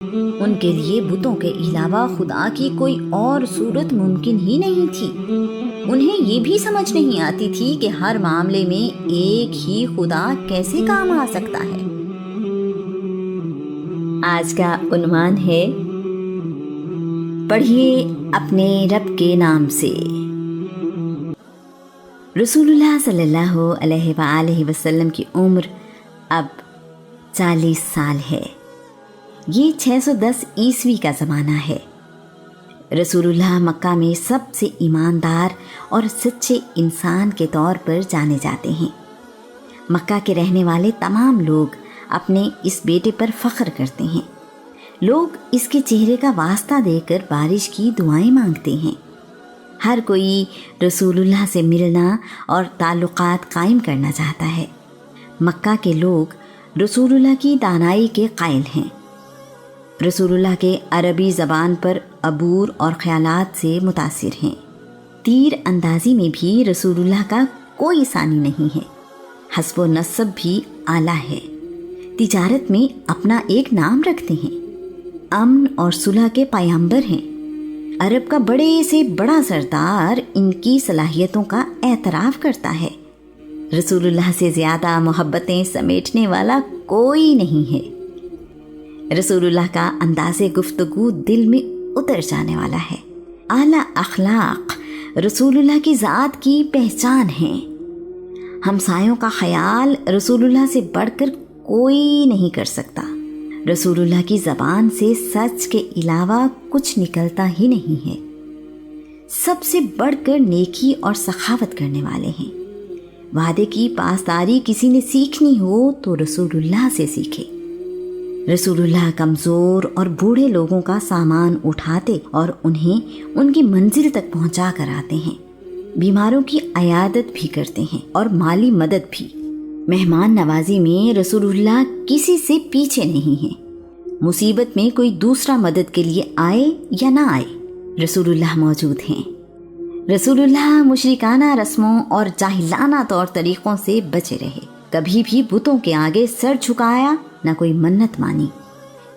ان کے لیے بتوں کے علاوہ خدا کی کوئی اور صورت ممکن ہی نہیں تھی۔ انہیں یہ بھی سمجھ نہیں آتی تھی کہ ہر معاملے میں ایک ہی خدا کیسے کام آ سکتا ہے۔ آج کا عنوان ہے پڑھیے اپنے رب کے نام سے۔ رسول اللہ صلی اللہ علیہ وآلہ وسلم کی عمر اب 40 سال ہے۔ یہ 610 عیسوی کا زمانہ ہے۔ رسول اللہ مکہ میں سب سے ایماندار اور سچے انسان کے طور پر جانے جاتے ہیں۔ مکہ کے رہنے والے تمام لوگ اپنے اس بیٹے پر فخر کرتے ہیں۔ لوگ اس کے چہرے کا واسطہ دے کر بارش کی دعائیں مانگتے ہیں۔ ہر کوئی رسول اللہ سے ملنا اور تعلقات قائم کرنا چاہتا ہے۔ مکہ کے لوگ رسول اللہ کی دانائی کے قائل ہیں۔ رسول اللہ کے عربی زبان پر عبور اور خیالات سے متاثر ہیں۔ تیر اندازی میں بھی رسول اللہ کا کوئی ثانی نہیں ہے۔ حسب و نسب بھی اعلیٰ ہے۔ تجارت میں اپنا ایک نام رکھتے ہیں۔ امن اور صلح کے پیغمبر ہیں۔ عرب کا بڑے سے بڑا سردار ان کی صلاحیتوں کا اعتراف کرتا ہے۔ رسول اللہ سے زیادہ محبتیں سمیٹنے والا کوئی نہیں ہے۔ رسول اللہ کا انداز گفتگو دل میں اتر جانے والا ہے۔ اعلیٰ اخلاق رسول اللہ کی ذات کی پہچان ہے۔ ہمسایوں کا خیال رسول اللہ سے بڑھ کر کوئی نہیں کر سکتا۔ رسول اللہ کی زبان سے سچ کے علاوہ کچھ نکلتا ہی نہیں ہے۔ سب سے بڑھ کر نیکی اور سخاوت کرنے والے ہیں۔ وعدے کی پاسداری کسی نے سیکھنی ہو تو رسول اللہ سے سیکھے۔ رسول اللہ کمزور اور بوڑھے لوگوں کا سامان اٹھاتے اور انہیں ان کی منزل تک پہنچا کر آتے ہیں۔ بیماروں کی عیادت بھی کرتے ہیں اور مالی مدد بھی۔ مہمان نوازی میں رسول اللہ کسی سے پیچھے نہیں ہیں۔ مصیبت میں کوئی دوسرا مدد کے لیے آئے یا نہ آئے، رسول اللہ موجود ہیں۔ رسول اللہ مشرکانہ رسموں اور جاہلانہ طور طریقوں سے بچے رہے۔ کبھی بھی بتوں کے آگے سر جھکایا نہ کوئی منت مانی۔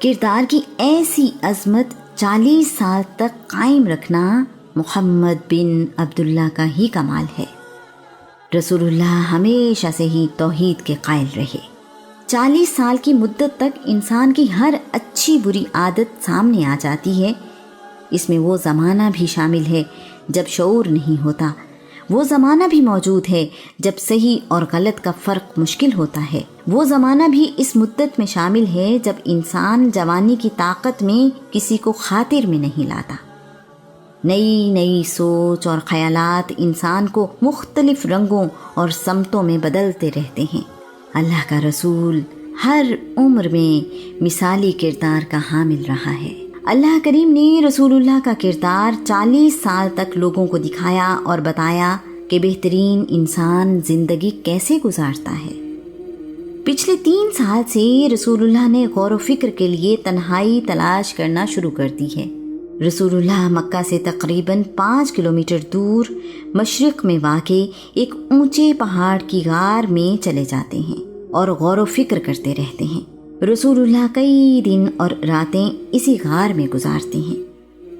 کردار کی ایسی عظمت 40 سال تک قائم رکھنا محمد بن عبداللہ کا ہی کمال ہے۔ رسول اللہ ہمیشہ سے ہی توحید کے قائل رہے۔ 40 سال کی مدت تک انسان کی ہر اچھی بری عادت سامنے آ جاتی ہے۔ اس میں وہ زمانہ بھی شامل ہے جب شعور نہیں ہوتا، وہ زمانہ بھی موجود ہے جب صحیح اور غلط کا فرق مشکل ہوتا ہے، وہ زمانہ بھی اس مدت میں شامل ہے جب انسان جوانی کی طاقت میں کسی کو خاطر میں نہیں لاتا۔ نئی نئی سوچ اور خیالات انسان کو مختلف رنگوں اور سمتوں میں بدلتے رہتے ہیں۔ اللہ کا رسول ہر عمر میں مثالی کردار کا حامل رہا ہے۔ اللہ کریم نے رسول اللہ کا کردار 40 سال تک لوگوں کو دکھایا اور بتایا کہ بہترین انسان زندگی کیسے گزارتا ہے۔ پچھلے 3 سال سے رسول اللہ نے غور و فکر کے لیے تنہائی تلاش کرنا شروع کر دی ہے۔ رسول اللہ مکہ سے تقریباً 5 کلومیٹر دور مشرق میں واقع ایک اونچے پہاڑ کی غار میں چلے جاتے ہیں اور غور و فکر کرتے رہتے ہیں۔ رسول اللہ کئی دن اور راتیں اسی غار میں گزارتے ہیں۔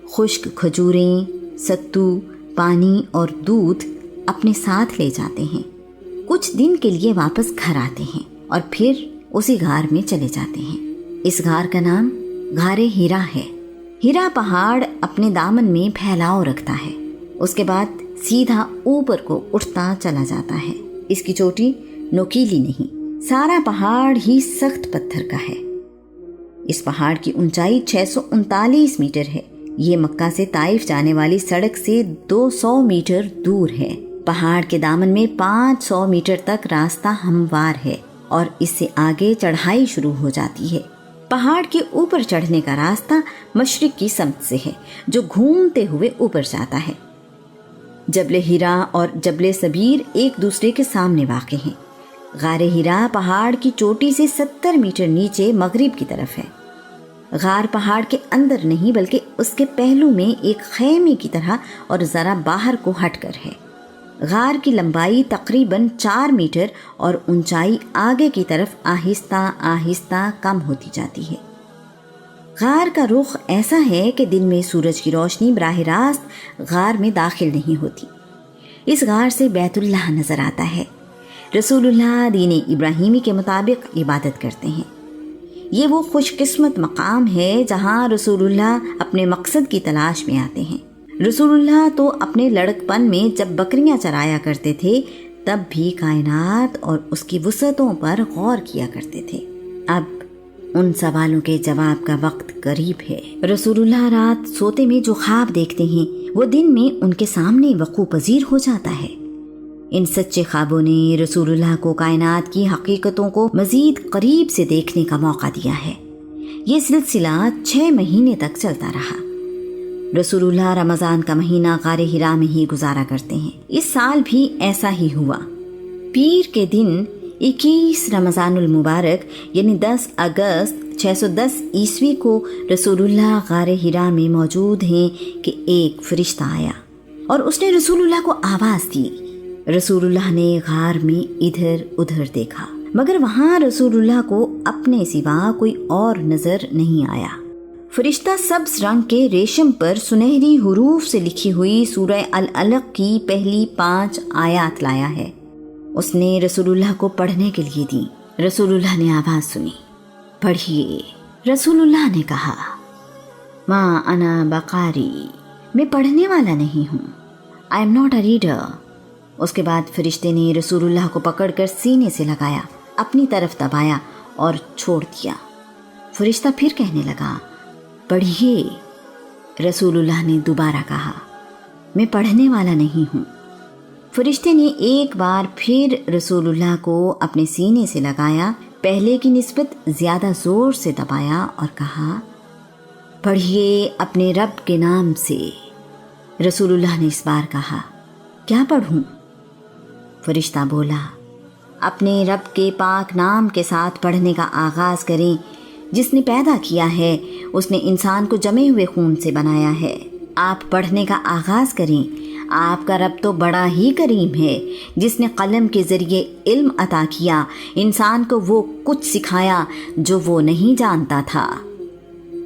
خشک کھجوریں، ستو، پانی اور دودھ اپنے ساتھ لے جاتے ہیں۔ کچھ دن کے لیے واپس گھر آتے ہیں اور پھر اسی غار میں چلے جاتے ہیں۔ اس غار کا نام غار ہیرا ہے۔ ہیرا پہاڑ اپنے دامن میں پھیلاؤ رکھتا ہے، اس کے بعد سیدھا اوپر کو اٹھتا چلا جاتا ہے۔ اس کی چوٹی نوکیلی نہیں، سارا پہاڑ ہی سخت پتھر کا ہے۔ اس پہاڑ کی اونچائی 639 میٹر ہے۔ یہ مکہ سے طائف جانے والی سڑک سے 200 میٹر دور ہے۔ پہاڑ کے دامن میں 500 میٹر تک راستہ ہموار ہے اور اس سے آگے چڑھائی شروع ہو جاتی ہے۔ پہاڑ کے اوپر چڑھنے کا راستہ مشرق کی سمت سے ہے جو گھومتے ہوئے اوپر جاتا ہے۔ جبل ہیرا اور جبل سبیر ایک دوسرے کے سامنے واقع ہیں۔ غار ہیرا پہاڑ کی چوٹی سے 70 میٹر نیچے مغرب کی طرف ہے۔ غار پہاڑ کے اندر نہیں بلکہ اس کے پہلو میں ایک خیمے کی طرح اور ذرا باہر کو ہٹ کر ہے۔ غار کی لمبائی تقریباً 4 میٹر اور اونچائی آگے کی طرف آہستہ آہستہ کم ہوتی جاتی ہے۔ غار کا رخ ایسا ہے کہ دن میں سورج کی روشنی براہ راست غار میں داخل نہیں ہوتی۔ اس غار سے بیت اللہ نظر آتا ہے۔ رسول اللہ دین ابراہیمی کے مطابق عبادت کرتے ہیں۔ یہ وہ خوش قسمت مقام ہے جہاں رسول اللہ اپنے مقصد کی تلاش میں آتے ہیں۔ رسول اللہ تو اپنے لڑکپن میں جب بکریاں چرایا کرتے تھے تب بھی کائنات اور اس کی وسعتوں پر غور کیا کرتے تھے۔ اب ان سوالوں کے جواب کا وقت قریب ہے۔ رسول اللہ رات سوتے میں جو خواب دیکھتے ہیں وہ دن میں ان کے سامنے وقوع پذیر ہو جاتا ہے۔ ان سچے خوابوں نے رسول اللہ کو کائنات کی حقیقتوں کو مزید قریب سے دیکھنے کا موقع دیا ہے۔ یہ سلسلہ 6 مہینے تک چلتا رہا۔ رسول اللہ رمضان کا مہینہ غار حرا میں ہی گزارا کرتے ہیں۔ اس سال بھی ایسا ہی ہوا۔ پیر کے دن 21 رمضان المبارک یعنی 10 اگست 610 عیسوی کو رسول اللہ غار حرا میں موجود ہیں کہ ایک فرشتہ آیا اور اس نے رسول اللہ کو آواز دی۔ رسول اللہ نے غار میں ادھر ادھر دیکھا مگر وہاں رسول اللہ کو اپنے سوا کوئی اور نظر نہیں آیا۔ فرشتہ سبز رنگ کے ریشم پر سنہری حروف سے لکھی ہوئی سورہ العلق کی پہلی 5 آیات لایا ہے۔ اس نے رسول اللہ کو پڑھنے کے لیے دی۔ رسول اللہ نے آواز سنی، پڑھیے۔ رسول اللہ نے کہا، ما انا بقاری، میں پڑھنے والا نہیں ہوں، I am not a reader. اس کے بعد فرشتے نے رسول اللہ کو پکڑ کر سینے سے لگایا، اپنی طرف دبایا اور چھوڑ دیا۔ فرشتہ پھر کہنے لگا، پڑھیے۔ رسول اللہ نے دوبارہ کہا، میں پڑھنے والا نہیں ہوں۔ فرشتے نے ایک بار پھر رسول اللہ کو اپنے سینے سے لگایا، پہلے کی نسبت زیادہ زور سے دبایا اور کہا، پڑھیے اپنے رب کے نام سے۔ رسول اللہ نے اس بار کہا، کیا پڑھوں؟ فرشتہ بولا، اپنے رب کے پاک نام کے ساتھ پڑھنے کا آغاز کریں۔ جس نے پیدا کیا ہے اس نے انسان کو جمے ہوئے خون سے بنایا ہے۔ آپ پڑھنے کا آغاز کریں۔ آپ کا رب تو بڑا ہی کریم ہے جس نے قلم کے ذریعے علم عطا کیا، انسان کو وہ کچھ سکھایا جو وہ نہیں جانتا تھا۔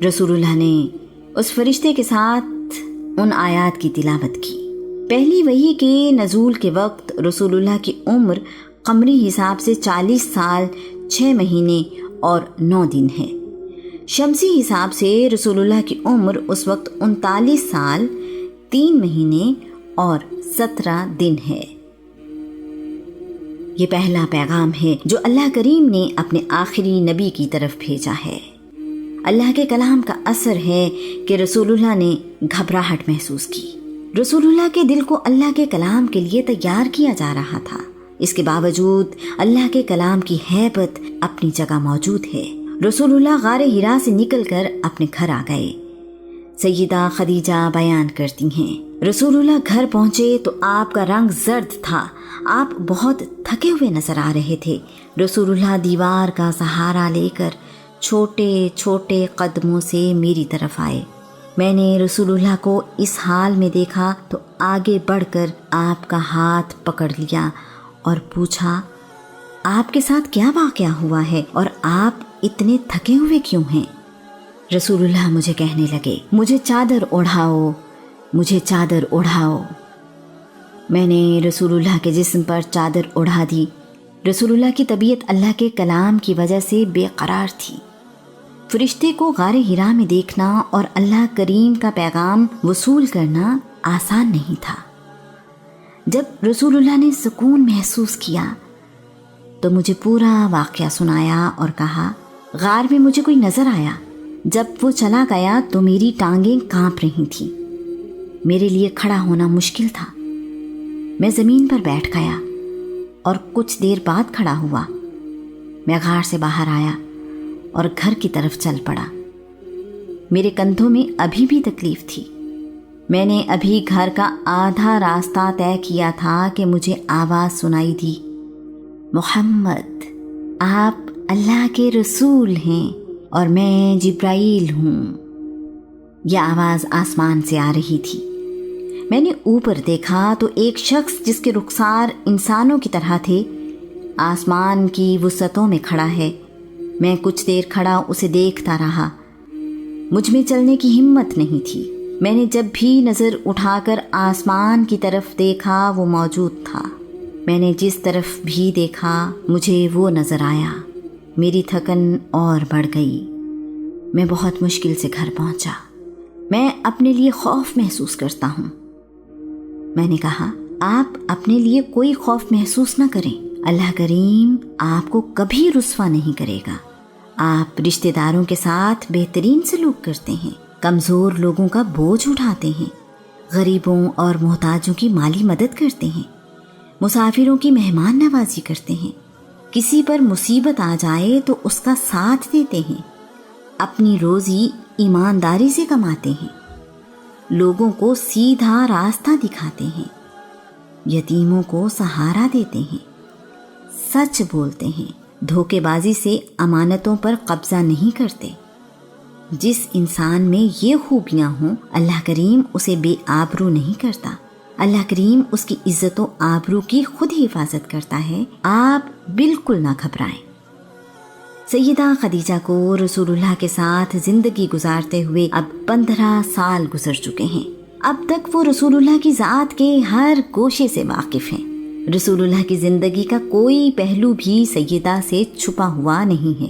رسول اللہ نے اس فرشتے کے ساتھ ان آیات کی تلاوت کی۔ پہلی وحی کے نزول کے وقت رسول اللہ کی عمر قمری حساب سے 40 سال 6 مہینے اور 9 دن ہے۔ شمسی حساب سے رسول اللہ کی عمر اس وقت 39 سال 3 مہینے اور 17 دن ہے۔ یہ پہلا پیغام ہے جو اللہ کریم نے اپنے آخری نبی کی طرف بھیجا ہے۔ اللہ کے کلام کا اثر ہے کہ رسول اللہ نے گھبراہٹ محسوس کی۔ رسول اللہ کے دل کو اللہ کے کلام کے لیے تیار کیا جا رہا تھا۔ اس کے باوجود اللہ کے کلام کی ہیبت اپنی جگہ موجود ہے۔ رسول اللہ غار حرا سے نکل کر اپنے گھر آ گئے۔ سیدہ خدیجہ بیان کرتی ہیں، رسول اللہ گھر پہنچے تو آپ کا رنگ زرد تھا، آپ بہت تھکے ہوئے نظر آ رہے تھے۔ رسول اللہ دیوار کا سہارا لے کر چھوٹے چھوٹے قدموں سے میری طرف آئے۔ میں نے رسول اللہ کو اس حال میں دیکھا تو آگے بڑھ کر آپ کا ہاتھ پکڑ لیا اور پوچھا، آپ کے ساتھ کیا واقعہ ہوا ہے اور آپ اتنے تھکے ہوئے کیوں ہیں؟ رسول اللہ مجھے کہنے لگے، مجھے چادر اوڑھاؤ، مجھے چادر اوڑھاؤ۔ میں نے رسول اللہ کے جسم پر چادر اوڑھا دی۔ رسول اللہ کی طبیعت اللہ کے کلام کی وجہ سے بے قرار تھی۔ فرشتے کو غار حرا میں دیکھنا اور اللہ کریم کا پیغام وصول کرنا آسان نہیں تھا۔ جب رسول اللہ نے سکون محسوس کیا تو مجھے پورا واقعہ سنایا اور کہا، غار میں مجھے کوئی نظر آیا۔ جب وہ چلا گیا تو میری ٹانگیں کانپ رہی تھیں، میرے لیے کھڑا ہونا مشکل تھا۔ میں زمین پر بیٹھ گیا اور کچھ دیر بعد کھڑا ہوا۔ میں غار سے باہر آیا اور گھر کی طرف چل پڑا۔ میرے کندھوں میں ابھی بھی تکلیف تھی۔ میں نے ابھی گھر کا آدھا راستہ طے کیا تھا کہ مجھے آواز سنائی دی، محمد، آپ اللہ کے رسول ہیں اور میں جبرائیل ہوں۔ یہ آواز آسمان سے آ رہی تھی۔ میں نے اوپر دیکھا تو ایک شخص جس کے رخسار انسانوں کی طرح تھے آسمان کی وسعتوں میں کھڑا ہے۔ میں کچھ دیر کھڑا اسے دیکھتا رہا۔ مجھ میں چلنے کی ہمت نہیں تھی۔ میں نے جب بھی نظر اٹھا کر آسمان کی طرف دیکھا وہ موجود تھا۔ میں نے جس طرف بھی دیکھا مجھے وہ نظر آیا۔ میری تھکن اور بڑھ گئی۔ میں بہت مشکل سے گھر پہنچا۔ میں اپنے لیے خوف محسوس کرتا ہوں۔ میں نے کہا، آپ اپنے لیے کوئی خوف محسوس نہ کریں، اللہ کریم آپ کو کبھی رسوا نہیں کرے گا۔ آپ رشتہ داروں کے ساتھ بہترین سلوک کرتے ہیں، کمزور لوگوں کا بوجھ اٹھاتے ہیں، غریبوں اور محتاجوں کی مالی مدد کرتے ہیں، مسافروں کی مہمان نوازی کرتے ہیں، کسی پر مصیبت آ جائے تو اس کا ساتھ دیتے ہیں، اپنی روزی ایمانداری سے کماتے ہیں، لوگوں کو سیدھا راستہ دکھاتے ہیں، یتیموں کو سہارا دیتے ہیں، سچ بولتے ہیں، دھوکے بازی سے امانتوں پر قبضہ نہیں کرتے۔ جس انسان میں یہ خوبیاں ہوں اللہ کریم اسے بے آبرو نہیں کرتا، اللہ کریم اس کی عزت و آبرو کی خود ہی حفاظت کرتا ہے۔ آپ بالکل نہ گھبرائیں۔ سیدہ خدیجہ کو رسول اللہ کے ساتھ زندگی گزارتے ہوئے اب 15 سال گزر چکے ہیں۔ اب تک وہ رسول اللہ کی ذات کے ہر گوشے سے واقف ہیں۔ رسول اللہ کی زندگی کا کوئی پہلو بھی سیدہ سے چھپا ہوا نہیں ہے۔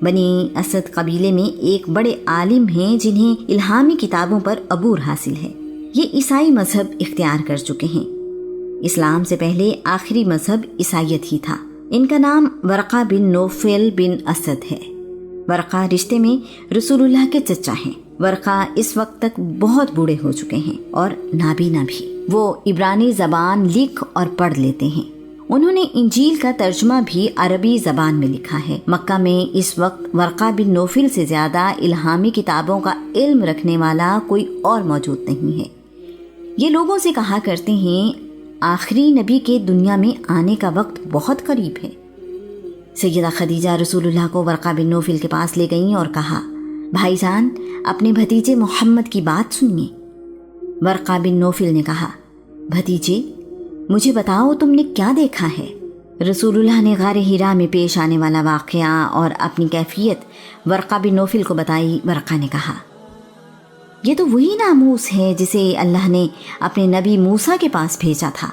بنی اسد قبیلے میں ایک بڑے عالم ہیں جنہیں الہامی کتابوں پر عبور حاصل ہے۔ یہ عیسائی مذہب اختیار کر چکے ہیں۔ اسلام سے پہلے آخری مذہب عیسائیت ہی تھا۔ ان کا نام ورقہ بن نوفل بن اسد ہے۔ ورقہ رشتے میں رسول اللہ کے چچا ہیں۔ ورقہ اس وقت تک بہت بوڑھے ہو چکے ہیں اور نابینا بھی۔ وہ عبرانی زبان لکھ اور پڑھ لیتے ہیں۔ انہوں نے انجیل کا ترجمہ بھی عربی زبان میں لکھا ہے۔ مکہ میں اس وقت ورقہ بن نوفل سے زیادہ الہامی کتابوں کا علم رکھنے والا کوئی اور موجود نہیں ہے۔ یہ لوگوں سے کہا کرتے ہیں آخری نبی کے دنیا میں آنے کا وقت بہت قریب ہے۔ سیدہ خدیجہ رسول اللہ کو ورقہ بن نوفل کے پاس لے گئیں اور کہا، بھائی جان اپنے بھتیجے محمد کی بات سنیے۔ ورقہ بن نوفل نے کہا، بھتیجے مجھے بتاؤ تم نے کیا دیکھا ہے؟ رسول اللہ نے غار حرا میں پیش آنے والا واقعہ اور اپنی کیفیت ورقہ بن نوفل کو بتائی۔ ورقہ نے کہا، یہ تو وہی ناموس ہے جسے اللہ نے اپنے نبی موسیٰ کے پاس بھیجا تھا۔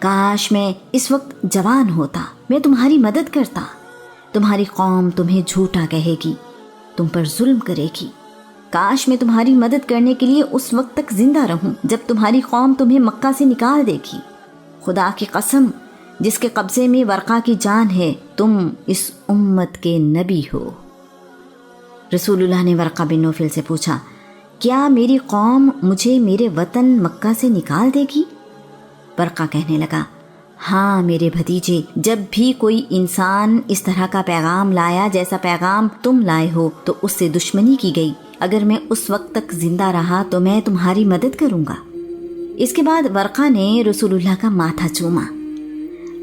کاش میں اس وقت جوان ہوتا، میں تمہاری مدد کرتا۔ تمہاری قوم تمہیں جھوٹا کہے گی، تم پر ظلم کرے گی۔ کاش میں تمہاری مدد کرنے کے لیے اس وقت تک زندہ رہوں جب تمہاری قوم تمہیں مکہ سے نکال دے گی۔ خدا کی قسم جس کے قبضے میں ورقہ کی جان ہے، تم اس امت کے نبی ہو۔ رسول اللہ نے ورقہ بن نوفل سے پوچھا، کیا میری قوم مجھے میرے وطن مکہ سے نکال دے گی؟ ورقہ کہنے لگا، ہاں میرے بھتیجے، جب بھی کوئی انسان اس طرح کا پیغام لایا جیسا پیغام تم لائے ہو تو اس سے دشمنی کی گئی۔ اگر میں اس وقت تک زندہ رہا تو میں تمہاری مدد کروں گا۔ اس کے بعد ورقہ نے رسول اللہ کا ماتھا چوما۔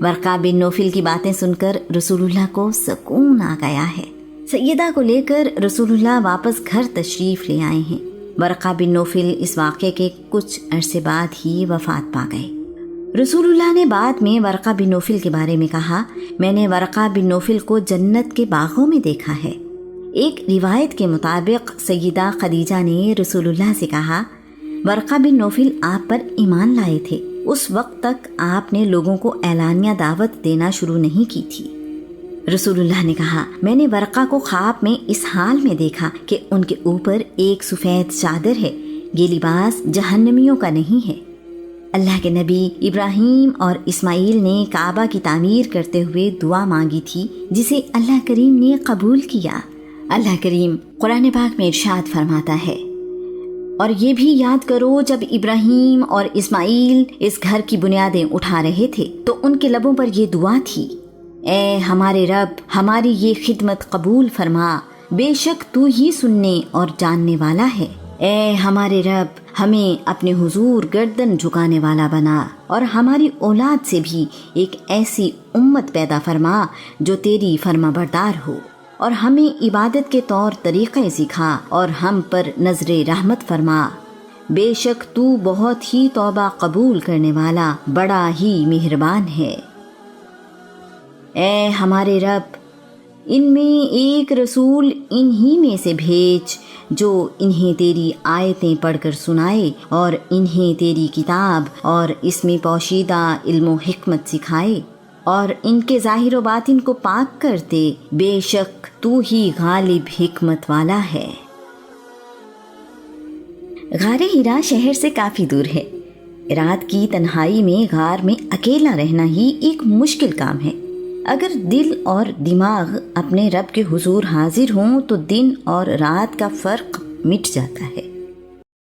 ورقہ بن نوفل کی باتیں سن کر رسول اللہ کو سکون آ گیا ہے۔ سیدہ کو لے کر رسول اللہ واپس گھر تشریف لے آئے ہیں۔ ورقہ بن نوفل اس واقعے کے کچھ عرصے بعد ہی وفات پا گئے۔ رسول اللہ نے بعد میں ورقہ بن نوفل کے بارے میں کہا، میں نے ورقہ بن نوفل کو جنت کے باغوں میں دیکھا ہے۔ ایک روایت کے مطابق سیدہ خدیجہ نے رسول اللہ سے کہا، ورقہ بن نوفل آپ پر ایمان لائے تھے، اس وقت تک آپ نے لوگوں کو اعلانیہ دعوت دینا شروع نہیں کی تھی۔ رسول اللہ نے کہا، میں نے ورقہ کو خواب میں اس حال میں دیکھا کہ ان کے اوپر ایک سفید چادر ہے، یہ لباس جہنمیوں کا نہیں ہے۔ اللہ کے نبی ابراہیم اور اسماعیل نے کعبہ کی تعمیر کرتے ہوئے دعا مانگی تھی جسے اللہ کریم نے قبول کیا۔ اللہ کریم قرآن پاک میں ارشاد فرماتا ہے، اور یہ بھی یاد کرو جب ابراہیم اور اسماعیل اس گھر کی بنیادیں اٹھا رہے تھے تو ان کے لبوں پر یہ دعا تھی، اے ہمارے رب ہماری یہ خدمت قبول فرما، بے شک تو ہی سننے اور جاننے والا ہے۔ اے ہمارے رب ہمیں اپنے حضور گردن جھکانے والا بنا اور ہماری اولاد سے بھی ایک ایسی امت پیدا فرما جو تیری فرما بردار ہو، اور ہمیں عبادت کے طور طریقے سکھا اور ہم پر نظر رحمت فرما، بے شک تو بہت ہی توبہ قبول کرنے والا بڑا ہی مہربان ہے۔ اے ہمارے رب ان میں ایک رسول انہی میں سے بھیج جو انہیں تیری آیتیں پڑھ کر سنائے اور انہیں تیری کتاب اور اس میں پوشیدہ علم و حکمت سکھائے اور ان کے ظاہر و باطن کو پاک کرتے، بے شک تو ہی غالب حکمت والا ہے۔ غار حرا شہر سے کافی دور ہے۔ رات کی تنہائی میں غار میں اکیلا رہنا ہی ایک مشکل کام ہے۔ اگر دل اور دماغ اپنے رب کے حضور حاضر ہوں تو دن اور رات کا فرق مٹ جاتا ہے۔